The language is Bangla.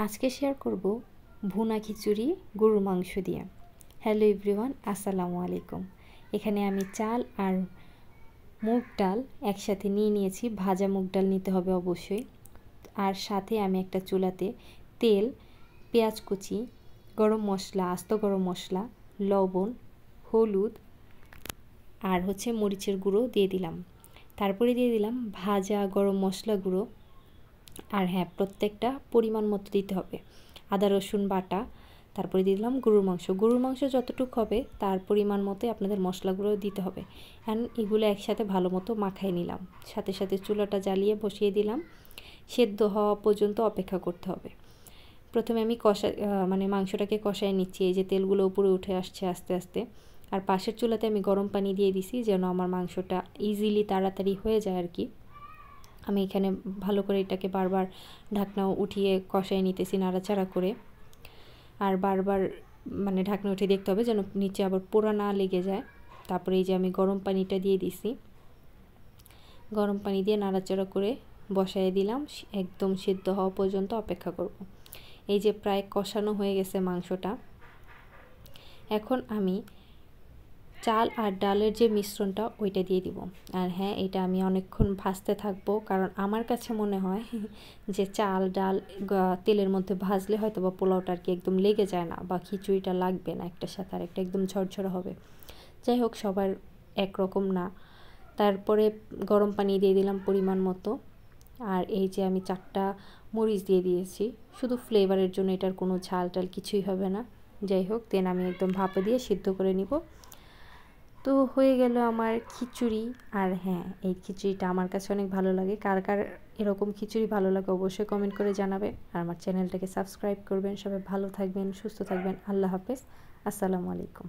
আজকে শেয়ার করব ভুনা খিচুড়ি গরুর মাংস দিয়ে। হ্যালো এভরিওয়ান, আসসালামু আলাইকুম। এখানে আমি চাল আর মুগ ডাল একসাথে নিয়ে নিয়েছি। ভাজা মুগ ডাল নিতে হবে অবশ্যই। আর সাথে আমি একটা চুলাতে তেল, পেঁয়াজ কুচি, গরম মশলা, আস্ত গরম মশলা, লবণ, হলুদ আর মরিচের গুঁড়ো দিয়ে দিলাম। তারপরে দিয়ে দিলাম ভাজা গরম মশলা গুঁড়ো। আর হ্যাঁ, প্রত্যেকটা পরিমাণ মতো দিতে হবে। আদা রসুন বাটা, তারপরে দিয়ে দিলাম গরুর মাংস। গরুর মাংস যতটুকু হবে তার পরিমাণ মতোই আপনাদের মশলাগুলো দিতে হবে। অ্যান্ড এগুলো একসাথে ভালো মতো মাখায় নিলাম। সাথে সাথে চুলাটা জ্বালিয়ে বসিয়ে দিলাম। সেদ্ধ হওয়া পর্যন্ত অপেক্ষা করতে হবে। প্রথমে আমি মাংসটাকে কষায় নিচ্ছি। এই যে তেলগুলো উপরে উঠে আসছে আস্তে আস্তে। আর পাশের চুলাতে আমি গরম পানি দিয়ে দিছি যেন আমার মাংসটা ইজিলি তাড়াতাড়ি হয়ে যায় আর কি। আমি এখানে ভালো করে এটাকে বারবার ঢাকনা উঠিয়ে কষায় নিতেছি নাড়াচাড়া করে। আর বারবার ঢাকনা উঠিয়ে দেখতে হবে যেন নিচে আবার পোড়া না লেগে যায়। তারপরে এই যে আমি গরম পানিটা দিয়ে দিছি। গরম পানি দিয়ে নাড়াচাড়া করে বসায় দিলাম। একদম সিদ্ধ হওয়া পর্যন্ত অপেক্ষা করব। এই যে প্রায় কষানো হয়ে গেছে মাংসটা। এখন আমি চাল আর ডালের যে মিশ্রণটা ওইটা দিয়ে দিব। আর হ্যাঁ, এটা আমি অনেকক্ষণ ভাজতে থাকবো, কারণ আমার কাছে মনে হয় যে চাল ডাল তেলের মধ্যে ভাজলে হয়তো বা পোলাওটা আর কি একদম লেগে যায় না, বা খিচুড়িটা লাগবে না একটার সাথে আর একটা, একদম ঝরঝরে হবে। যাই হোক, সবার একরকম না। তারপরে গরম পানি দিয়ে দিলাম পরিমাণ মতো। আর এই যে আমি 4টা মরিচ দিয়ে দিয়েছি শুধু ফ্লেভারের জন্য, এটার কোনো ঝাল টাল কিছুই হবে না। যাই হোক, দেন আমি একদম ভাপে দিয়ে সিদ্ধ করে নিব। তো হয়ে গেল আমার খিচুড়ি। আর হ্যাঁ, এই খিচুড়িটা আমার কাছে অনেক ভালো লাগে। কার কার এরকম খিচুড়ি ভালো লাগে অবশ্যই কমেন্ট করে জানাবেন। আর আমার চ্যানেলটাকে সাবস্ক্রাইব করবেন। সবাই ভালো থাকবেন, সুস্থ থাকবেন। আল্লাহ হাফেজ, আসসালামু আলাইকুম।